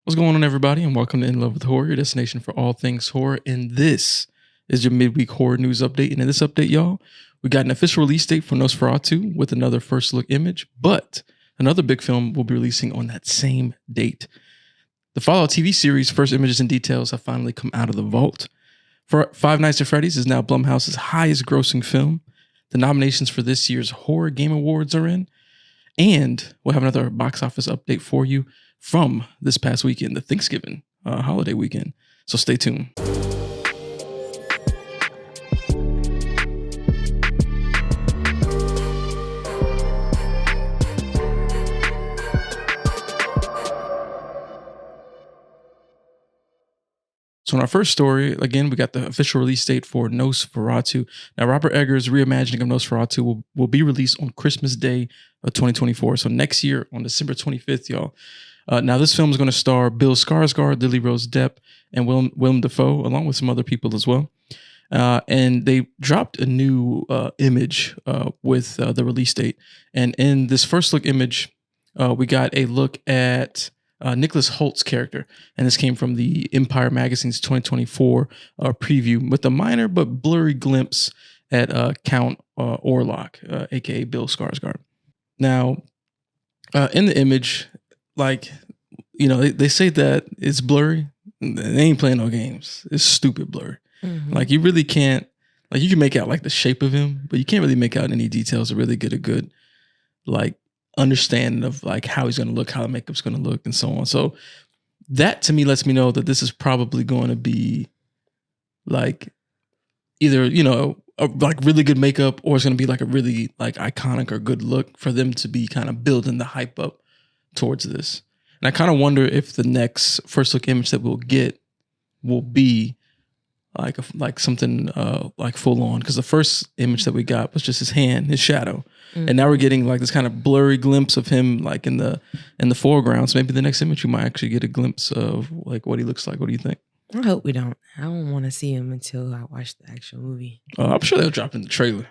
What's going on, everybody, and welcome to In Love with Horror, your destination for all things horror. And this is your midweek horror news update. And in this update, y'all, we got an official release date for Nosferatu with another first look image, but another big film will be releasing on that same date. The Fallout TV series' first images and details have finally come out of the vault. For Five Nights at Freddy's is now Blumhouse's highest grossing film. The nominations for this year's Horror Game Awards are in. And we'll have another box office update for you from this past weekend, the Thanksgiving holiday weekend. So stay tuned. So in our first story, again, we got the official release date for Nosferatu. Now, Robert Eggers' reimagining of Nosferatu will be released on Christmas Day of 2024. So next year on December 25th, y'all. Now, this film is going to star Bill Skarsgård, Lily Rose Depp, and Willem Dafoe, along with some other people as well. And they dropped a new image with the release date. And in this first look image, we got a look at Nicholas Hoult's character. And this came from the Empire Magazine's 2024 preview with a minor but blurry glimpse at Count Orlok, a.k.a. Bill Skarsgård. Now, in the image, like, you know, they say that it's blurry. They ain't playing no games. It's stupid blurry. Mm-hmm. Like, you really can't, like, you can make out like the shape of him, but you can't really make out any details to really get a good, like, understanding of like how he's going to look, how the makeup's going to look, and so on. So that to me lets me know that this is probably going to be like either, you know, like really good makeup, or it's going to be like a really like iconic or good look for them to be kind of building the hype up towards this. And I kind of wonder if the next first look image that we'll get will be like something like full on, because the first image that we got was just his hand, his shadow. And now we're getting like this kind of blurry glimpse of him like in the foreground. So maybe the next image you might actually get a glimpse of like what he looks like. What do you think? I hope we don't. I don't want to see him until I watch the actual movie. I'm sure they'll drop in the trailer.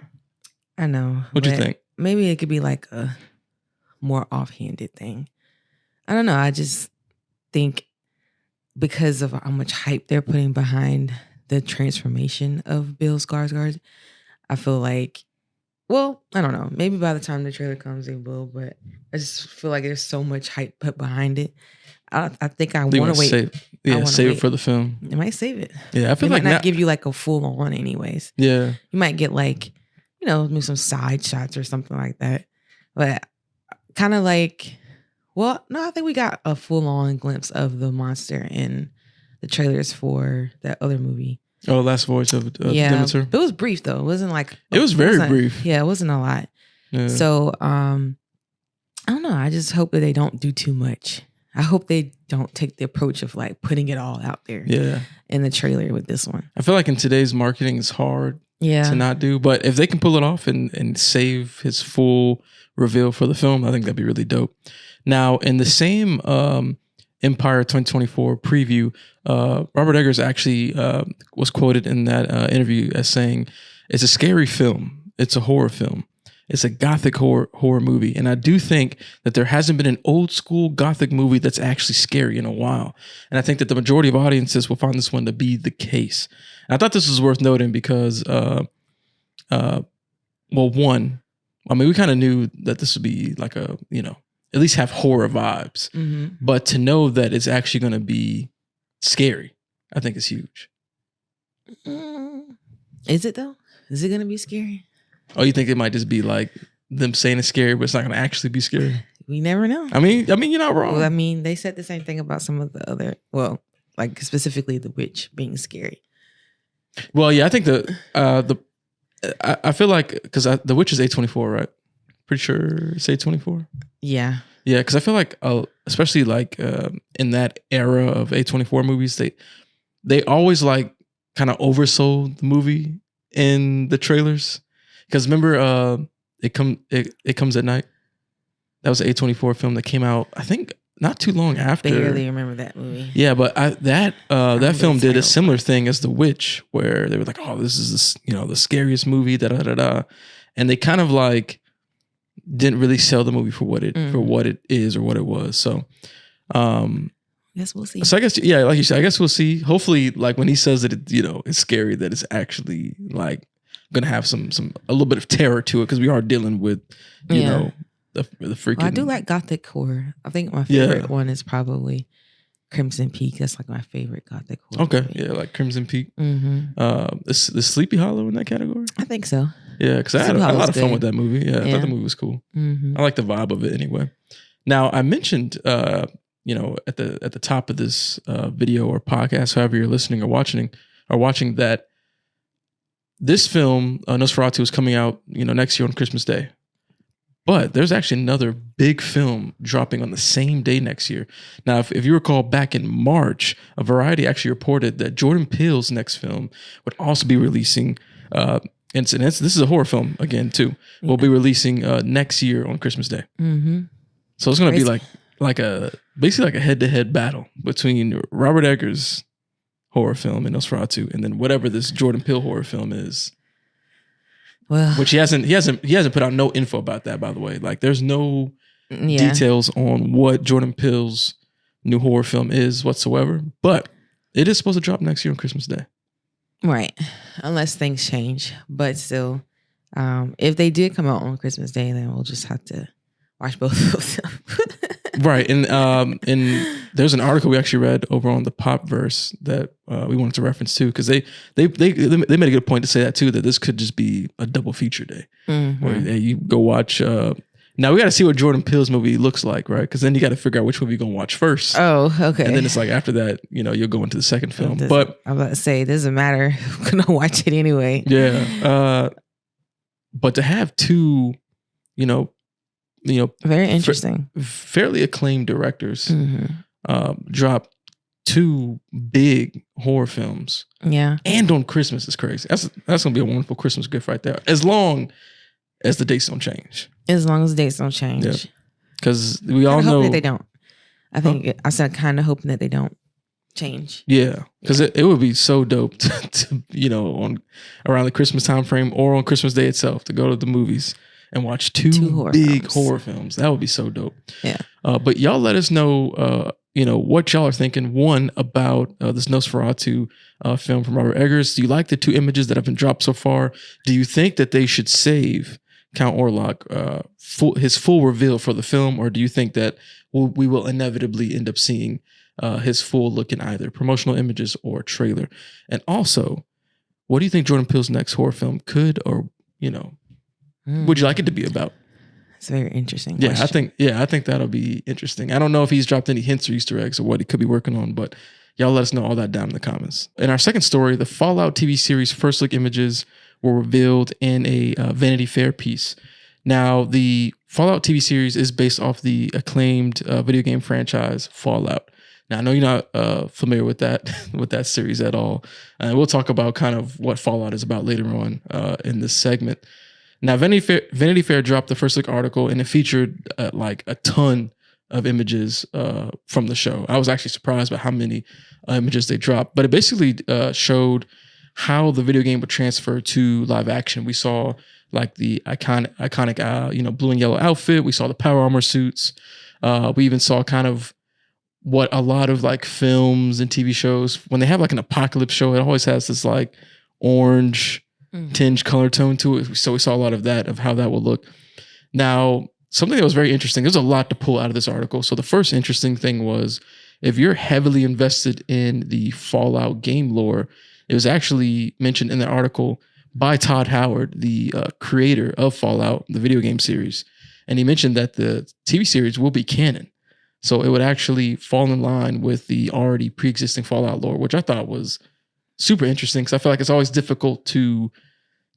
I know. What do you think? Maybe it could be like a more offhanded thing. I don't know. I just think because of how much hype they're putting behind the transformation of Bill Skarsgård, I feel like, well, I don't know. Maybe by the time the trailer comes, they will. But I just feel like there's so much hype put behind it. I think I want to wait. Save it for the film. It might save it. Yeah, I feel like might not give you like a full on, anyways. Yeah, you might get like, you know, maybe some side shots or something like that. But kind of like, well, no, I think we got a full on glimpse of the monster in the trailers for that other movie. Oh, Last Voyage of Demeter. It was brief though. It wasn't like it was very brief. Yeah, it wasn't a lot. Yeah. So I don't know. I just hope that they don't do too much. I hope they don't take the approach of like putting it all out there. Yeah. In the trailer with this one. I feel like in today's marketing it's hard to not do. But if they can pull it off and save his full reveal for the film, I think that'd be really dope. Now, in the same Empire 2024 preview, Robert Eggers actually was quoted in that interview as saying, "It's a scary film. It's a horror film. It's a gothic horror movie." And I do think that there hasn't been an old school gothic movie that's actually scary in a while. And I think that the majority of audiences will find this one to be the case. And I thought this was worth noting because, well, one, I mean, we kind of knew that this would be like a, you know, at least have horror vibes. Mm-hmm. But to know that it's actually going to be scary, I think is huge. Is it though? Is it going to be scary? Oh, you think it might just be like them saying it's scary, but it's not going to actually be scary? We never know. I mean, you're not wrong. Well, I mean, they said the same thing about some of the other, well, like specifically The Witch being scary. Well, yeah, I think I feel like, because The Witch is A24, right? Pretty sure it's A24. Yeah. Yeah, because I feel like, especially like in that era of A24 movies, they always like kind of oversold the movie in the trailers. Because remember, it comes at night. That was an A24 film that came out, I think, not too long after. Barely remember that movie. Yeah, but that film did a similar thing as The Witch, where they were like, "Oh, this is the scariest movie." Da da da da, and they kind of like didn't really sell the movie for what it is or what it was. So, Guess we'll see. So I guess, yeah, like you said, I guess we'll see. Hopefully, like when he says that, it's scary, that it's actually like going to have a little bit of terror to it, because we are dealing with, you know, the freaking. Well, I do like gothic horror. I think my favorite one is probably Crimson Peak. That's like my favorite gothic horror. Okay, movie. yeah, like Crimson Peak. Mm-hmm. Is Sleepy Hollow in that category? I think so. Yeah, because I had a lot of fun with that movie. Yeah, I thought the movie was cool. Mm-hmm. I like the vibe of it anyway. Now, I mentioned, at the top of this video or podcast, however you're listening or watching that this film, Nosferatu, is coming out, next year on Christmas Day. But there's actually another big film dropping on the same day next year. Now, if you recall, back in March, a Variety actually reported that Jordan Peele's next film would also be releasing. This is a horror film again too. Will be releasing next year on Christmas Day. Mm-hmm. So it's going to be basically like a head-to-head battle between Robert Eggers' horror film and Nosferatu, and then whatever this Jordan Peele horror film is. Well, which he hasn't put out no info about that, by the way. Like, there's no details on what Jordan Peele's new horror film is whatsoever. But it is supposed to drop next year on Christmas Day. Right. Unless things change. But still, if they did come out on Christmas Day, then we'll just have to watch both of them. Right. And there's an article we actually read over on the Popverse that we wanted to reference too, because they made a good point to say that too, that this could just be a double feature day. Mm-hmm. Where you go watch. Now we got to see what Jordan Peele's movie looks like, right? Because then you got to figure out which movie you're going to watch first. Oh, okay. And then it's like after that, you'll go into the second film. But I'm about to say, it doesn't matter. I'm going to watch it anyway. Yeah. But to have two, very interesting, fairly acclaimed directors drop two big horror films, and on Christmas is crazy. That's gonna be a wonderful Christmas gift right there. As long as the dates don't change. As long as the dates don't change, because we all know that they don't. I think I said kind of hoping that they don't change. Yeah, because it would be so dope to on around the Christmas time frame or on Christmas Day itself to go to the movies and watch two big horror films. That would be so dope. Yeah. But y'all let us know, what y'all are thinking. One, about this Nosferatu film from Robert Eggers. Do you like the two images that have been dropped so far? Do you think that they should save Count Orlok his full reveal for the film, or do you think that we will inevitably end up seeing his full look in either promotional images or trailer? And also, what do you think Jordan Peele's next horror film could, or would you like it to be about? It's a very interesting question. I think that'll be interesting. I don't know if he's dropped any hints or Easter eggs or what he could be working on, but y'all let us know all that down in the comments. In our second story, the Fallout TV series first look images were revealed in a Vanity Fair piece. Now, the Fallout TV series is based off the acclaimed video game franchise Fallout. Now, I know you're not familiar with that series at all. And we'll talk about kind of what Fallout is about later on in this segment. Now, Vanity Fair dropped the first look article, and it featured like a ton of images from the show. I was actually surprised by how many images they dropped, but it basically showed how the video game would transfer to live action. We saw like the iconic blue and yellow outfit. We saw the power armor suits. We even saw kind of what a lot of like films and TV shows, when they have like an apocalypse show, it always has this like orange tinge color tone to it. So we saw a lot of that, of how that will look. Now, something that was very interesting, there's a lot to pull out of this article. So the first interesting thing was, if you're heavily invested in the Fallout game lore, it was actually mentioned in the article by Todd Howard, the creator of Fallout, the video game series. And he mentioned that the TV series will be canon. So it would actually fall in line with the already pre-existing Fallout lore, which I thought was super interesting, because I feel like it's always difficult to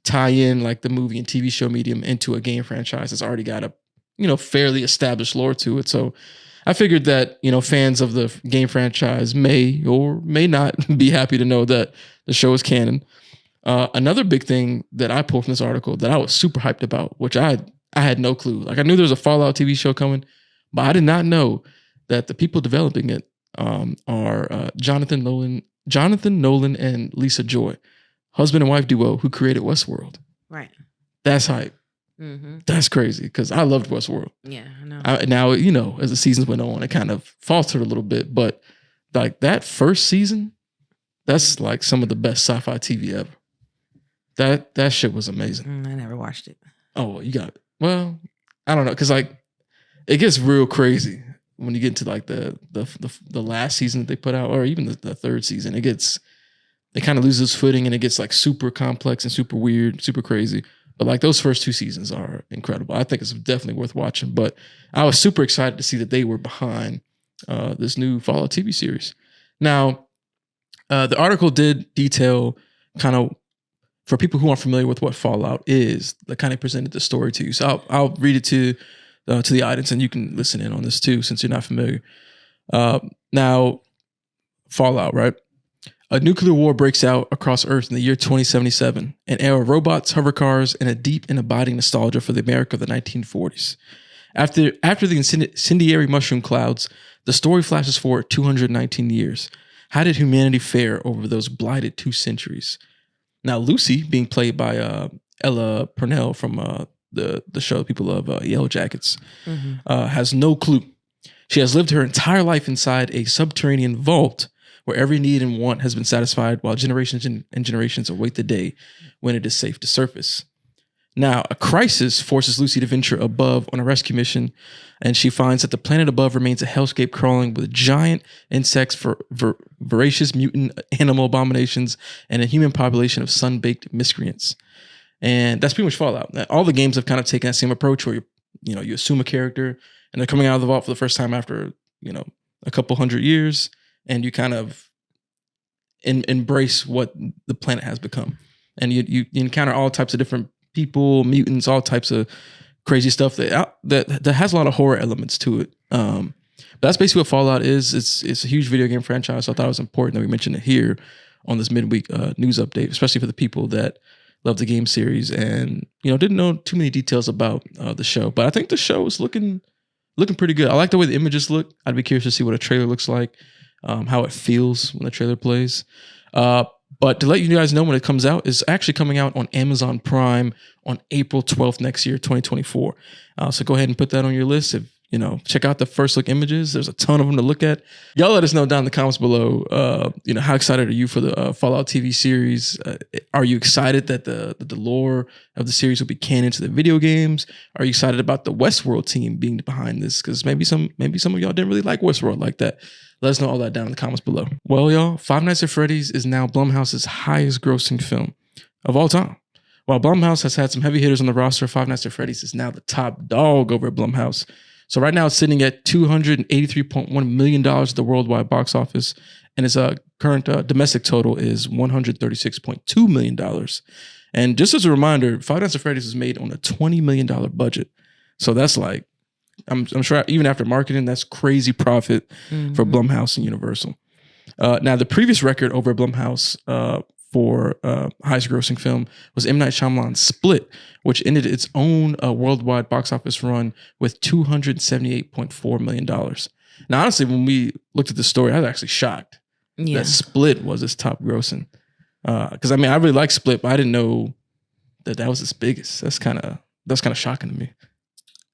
tie in like the movie and TV show medium into a game franchise that's already got a fairly established lore to it. So I figured that fans of the game franchise may or may not be happy to know that the show is canon. Another big thing that I pulled from this article that I was super hyped about, which I had no clue. Like, I knew there was a Fallout TV show coming, but I did not know that the people developing it are Jonathan Nolan and Lisa Joy, husband and wife duo who created Westworld. Right. That's hype. Mm-hmm. That's crazy, because I loved Westworld. Yeah, I know. Now, as the seasons went on, it kind of faltered a little bit, but like that first season, that's like some of the best sci-fi TV ever. That shit was amazing. I never watched it. Oh, you got it. Well, I don't know, because like it gets real crazy when you get into like the last season that they put out, or even the third season. It kind of loses footing and it gets like super complex and super weird, super crazy. But like those first 2 seasons are incredible. I think it's definitely worth watching. But I was super excited to see that they were behind this new Fallout TV series. Now, the article did detail kind of, for people who aren't familiar with what Fallout is, that kind of presented the story to you. So I'll read it to the audience, and you can listen in on this too, since you're not familiar. Now, Fallout, right? A nuclear war breaks out across Earth in the year 2077, an era of robots, hover cars, and a deep and abiding nostalgia for the America of the 1940s. After the incendiary mushroom clouds, the story flashes forward 219 years. How did humanity fare over those blighted 2 centuries? Now, Lucy, being played by Ella Purnell from the show people love, Yellow Jackets, has no clue. She has lived her entire life inside a subterranean vault where every need and want has been satisfied, while generations and generations await the day when it is safe to surface. Now, a crisis forces Lucy to venture above on a rescue mission, and she finds that the planet above remains a hellscape crawling with giant insects, voracious mutant animal abominations, and a human population of sun-baked miscreants. And that's pretty much Fallout. All the games have kind of taken that same approach where you assume a character and they're coming out of the vault for the first time after, a couple hundred years, and you kind of embrace what the planet has become. And you encounter all types of different people, mutants, all types of crazy stuff that has a lot of horror elements to it. But that's basically what Fallout is. It's a huge video game franchise. So I thought it was important that we mention it here on this midweek news update, especially for the people that love the game series and didn't know too many details about the show. But I think the show is looking pretty good. I like the way the images look. I'd be curious to see what a trailer looks like, how it feels when the trailer plays. But to let you guys know when it comes out, it's actually coming out on Amazon Prime on April 12th next year, 2024. So go ahead and put that on your list. If check out the first look images. There's a ton of them to look at. Y'all let us know down in the comments below. How excited are you for the Fallout TV series? Are you excited that the lore of the series will be canon to the video games? Are you excited about the Westworld team being behind this? Because maybe some of y'all didn't really like Westworld like that. Let us know all that down in the comments below. Well, y'all, Five Nights at Freddy's is now Blumhouse's highest grossing film of all time. While Blumhouse has had some heavy hitters on the roster, Five Nights at Freddy's is now the top dog over at Blumhouse. So right now it's sitting at $283.1 million at the worldwide box office, and its current domestic total is $136.2 million. And just as a reminder, Five Nights at Freddy's was made on a $20 million budget. So that's like, I'm sure even after marketing, that's crazy profit for Blumhouse and Universal. Now, the previous record over at Blumhouse for highest grossing film was M. Night Shyamalan's Split, which ended its own worldwide box office run with $278.4 million. Now, honestly, when we looked at the story, I was actually shocked that Split was its top grossing. Because I really like Split, but I didn't know that was its biggest. That's kind of shocking to me.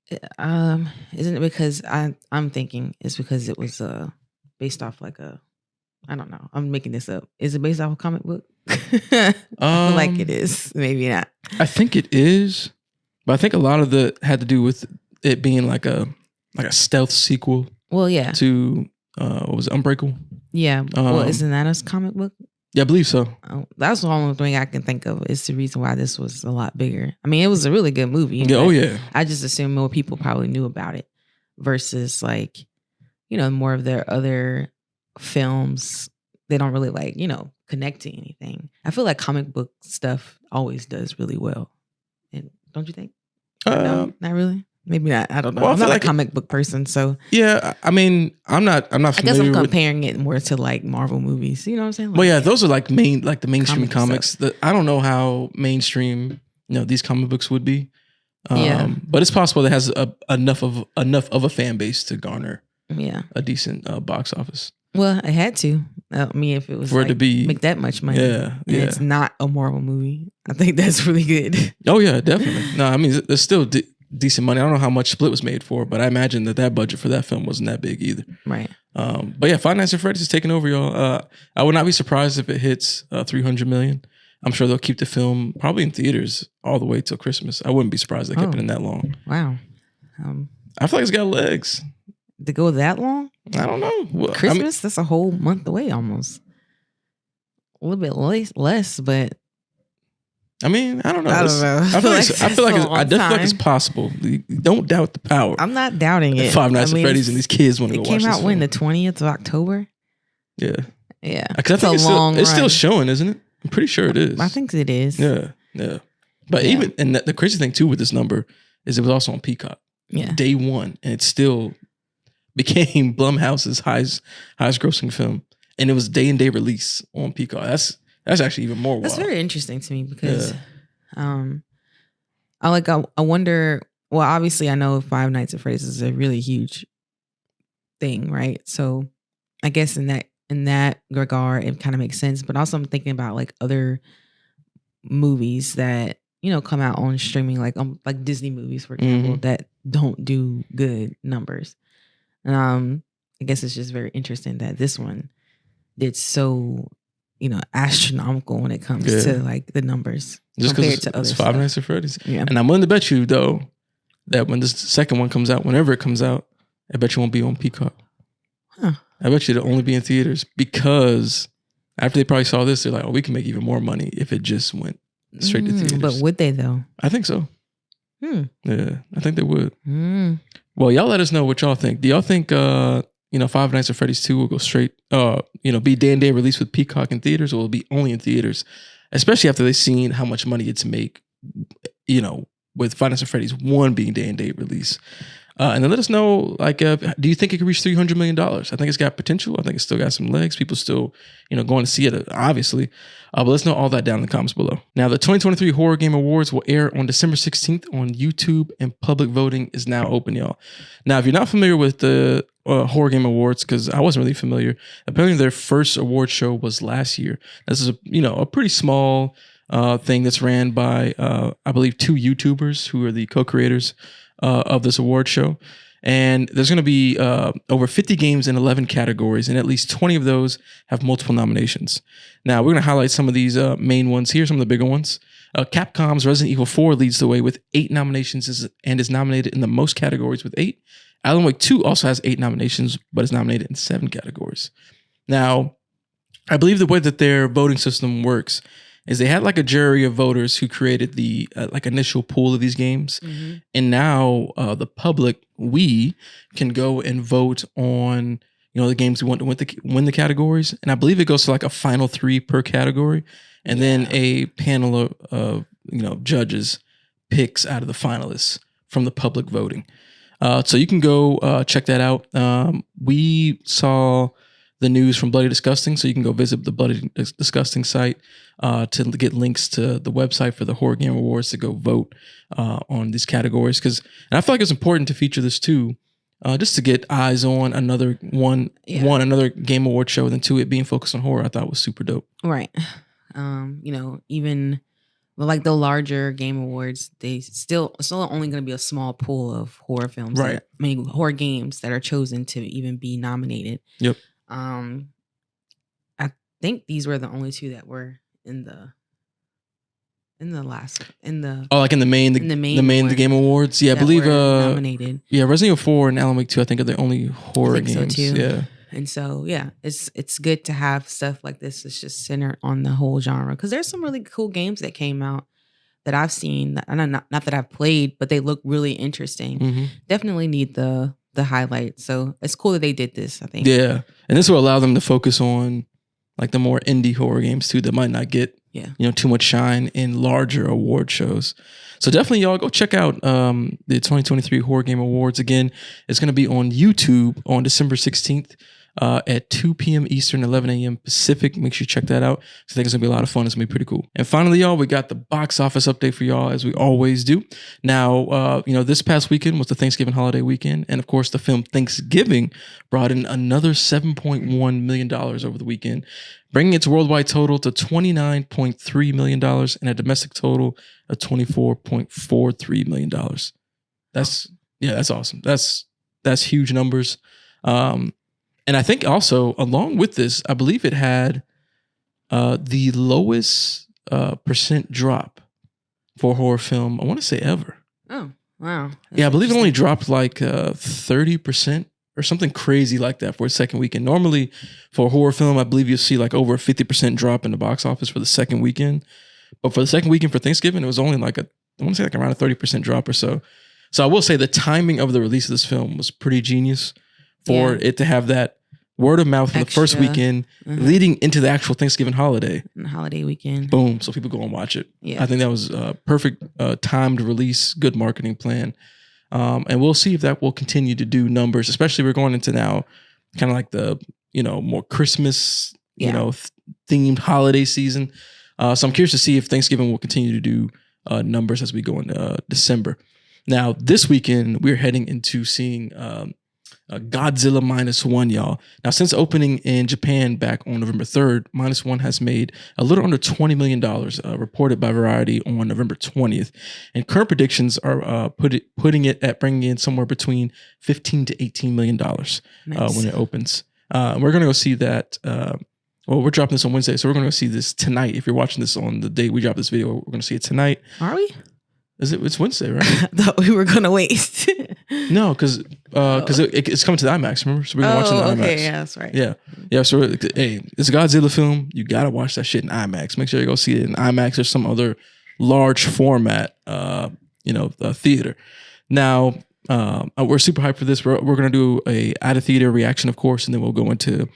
Isn't it because I'm thinking it's because it was based off like I don't know. I'm making this up. Is it based off a comic book? I feel like it is. Maybe not. I think it is, but I think a lot of had to do with it being like a stealth sequel. Well, yeah. To what was it, Unbreakable? Yeah. Well, isn't that a comic book? Yeah, I believe so. That's the only thing I can think of. Is the reason why this was a lot bigger. It was a really good movie. Yeah. Oh yeah. I just assume more people probably knew about it versus like, more of their other films. They don't really like, connect to anything. I feel like comic book stuff always does really well. And don't you think? No, not really. Maybe not. I don't know. Well, I'm not a comic book person, so yeah. I'm not familiar. I guess I'm comparing it more to like Marvel movies. You know what I'm saying? Well, yeah, those are like the mainstream comics. I don't know how mainstream these comic books would be. But it's possible that it has enough of a fan base to garner a decent box office. Well, it had to. If it was for it to be make that much money, and it's not a Marvel movie. I think that's really good. Oh yeah, definitely. No, there's still decent money. I don't know how much Split was made for, but I imagine that budget for that film wasn't that big either. Right. But yeah, Five Nights at Freddy's is taking over, y'all. I would not be surprised if it hits 300 million. I'm sure they'll keep the film probably in theaters all the way till Christmas. I wouldn't be surprised they kept it in that long. Wow. I feel like it's got legs. To go that long? I don't know. Well, Christmas? That's a whole month away almost. A little bit less, but I mean, I don't know. I don't know. I feel like I definitely feel like it's possible. You don't doubt the power. I'm not doubting it. Five Nights at Freddy's and these kids want to go watch this. It came out when, the 20th of October? Yeah. Yeah. Because I think it's still showing, isn't it? I'm pretty sure it is. I think it is. Yeah. Yeah. But even, and the crazy thing too with this number is it was also on Peacock. Yeah. Day one. And it still became Blumhouse's highest grossing film. And it was day and day release on Peacock. That's actually even more wild. That's very interesting to me because I wonder, well, obviously I know Five Nights at Freddy's is a really huge thing, right? So I guess in that regard it kind of makes sense. But also I'm thinking about like other movies that, you know, come out on streaming, like Disney movies, for example, that don't do good numbers. And I guess it's just very interesting that this one did so, you know, astronomical when it comes to like the numbers. Just because it's Five Nights at Freddy's. Yeah. And I'm willing to bet you though that when this second one comes out, whenever it comes out, I bet you won't be on Peacock. Huh. I bet you it'll only be in theaters because after they probably saw this, they're like, oh, we can make even more money if it just went straight to theaters. But would they though? I think so. Yeah, I think they would. Well, y'all let us know what y'all think. Do y'all think you know, Five Nights at Freddy's 2 will go straight, you know, be day and day release with Peacock in theaters, or will it be only in theaters, especially after they've seen how much money it's make, you know, with Five Nights at Freddy's 1 being day and day release. And then let us know, like, do you think it could reach $300 million? I think it's got potential. I think it's still got some legs. People still, you know, going to see it, obviously. But let's know all that down in the comments below. Now, the 2023 Horror Game Awards will air on December 16th on YouTube, and public voting is now open, y'all. Now, if you're not familiar with the Horror Game Awards, because I wasn't really familiar, apparently their first award show was last year. This is a pretty small thing that's ran by, I believe, 2 YouTubers who are the co-creators of this award show. And there's going to be over 50 games in 11 categories, and at least 20 of those have multiple nominations. Now, we're going to highlight some of these main ones here, some of the bigger ones. Capcom's Resident Evil 4 leads the way with 8 nominations and is nominated in the most categories with 8. Alan Wake 2 also has 8 nominations, but is nominated in 7 categories. Now, I believe the way that their voting system works is they had like a jury of voters who created the like initial pool of these games. And now the public, we can go and vote on, you know, the games we want to win the categories. And I believe it goes to like a final 3 per category. And then a panel of you know, judges picks out of the finalists from the public voting. So you can go check that out. We saw the news from Bloody Disgusting, so you can go visit the Bloody Disgusting site to get links to the website for the Horror Game Awards to go vote on these categories. And I feel like it's important to feature this too, just to get eyes on another another game award show, than 2, it being focused on horror. I thought was super dope. Right. You know, even like the larger game awards, it's still only going to be a small pool of horror films, right? Horror games that are chosen to even be nominated. Yep. I think these were the only 2 that were in the main Game Awards. Yeah, I believe nominated. Yeah, Resident Evil 4 and Alan Wake 2 I think are the only horror games. So too. Yeah. And so yeah, it's good to have stuff like this that's just centered on the whole genre, because there's some really cool games that came out that I've seen, and not that I've played, but they look really interesting. Definitely need the highlight. So it's cool that they did this, I think. Yeah. And this will allow them to focus on like the more indie horror games too that might not get you know, too much shine in larger award shows. So definitely y'all go check out the 2023 Horror Game Awards. Again, it's going to be on YouTube on December 16th. At 2 p.m. Eastern, 11 a.m. Pacific. Make sure you check that out. I think it's going to be a lot of fun. It's going to be pretty cool. And finally, y'all, we got the box office update for y'all, as we always do. Now, you know, this past weekend was the Thanksgiving holiday weekend. And of course, the film Thanksgiving brought in another $7.1 million over the weekend, bringing its worldwide total to $29.3 million and a domestic total of $24.43 million. That's awesome. That's huge numbers. And I think also along with this, I believe it had the lowest percent drop for a horror film, I want to say ever. Oh, wow. That's Yeah, I believe it only dropped like 30% or something crazy like that for a second weekend. Normally for a horror film, I believe you'll see like over a 50% drop in the box office for the second weekend. But for the second weekend for Thanksgiving, it was only like I want to say like around a 30% drop or so. So I will say the timing of the release of this film was pretty genius for it to have that word of mouth for the first weekend leading into the actual Thanksgiving holiday. Holiday weekend. Boom. So people go and watch it. Yeah. I think that was a perfect timed release, good marketing plan. And we'll see if that will continue to do numbers, especially we're going into now kind of like the, more Christmas, themed holiday season. So I'm curious to see if Thanksgiving will continue to do numbers as we go into December. Now, this weekend, we're heading into seeing Godzilla Minus One, y'all. Now, since opening in Japan back on November 3rd, Minus One has made a little under $20 million, reported by Variety on November 20th. And current predictions are putting it at bringing in somewhere between $15 to $18 million when it opens. We're going to go see that. Well, we're dropping this on Wednesday, so we're going to go see this tonight. If you're watching this on the day we drop this video, we're going to see it tonight. Are we? It's Wednesday, right? I thought we were gonna wait. No, because it's coming to the IMAX. Remember, so we're gonna watch it in the IMAX. Okay, yeah, that's right. Yeah. So hey, it's a Godzilla film. You gotta watch that shit in IMAX. Make sure you go see it in IMAX or some other large format, theater. Now, we're super hyped for this. We're gonna do a out of theater reaction, of course, and then we'll go into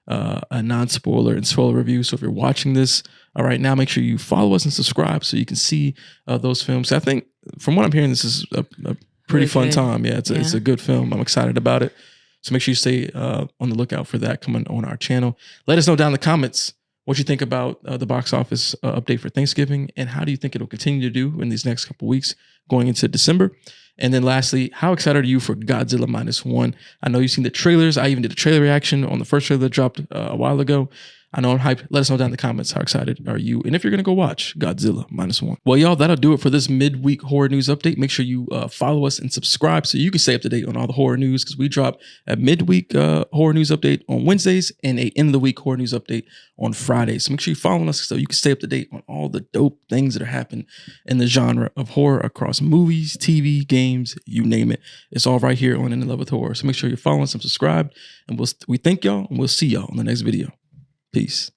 a non-spoiler and spoiler review. So if you're watching this right now, make sure you follow us and subscribe so you can see those films. I think from what I'm hearing, this is a pretty fun time. Yeah, it's a good film. I'm excited about it. So make sure you stay on the lookout for that coming on our channel. Let us know down in the comments what you think about the box office update for Thanksgiving, and how do you think it'll continue to do in these next couple weeks going into December. And then lastly, how excited are you for Godzilla Minus One? I know you've seen the trailers. I even did a trailer reaction on the first trailer that dropped a while ago. I know I'm hyped. Let us know down in the comments how excited are you, and if you're going to go watch Godzilla Minus One. Well, y'all, that'll do it for this midweek horror news update. Make sure you follow us and subscribe so you can stay up to date on all the horror news, because we drop a midweek horror news update on Wednesdays and a end of the week horror news update on Fridays. So make sure you follow us so you can stay up to date on all the dope things that are happening in the genre of horror across movies, TV, games, you name it. It's all right here on In Love with Horror. So make sure you're following us and subscribed. And we thank y'all, and we'll see y'all in the next video. Peace.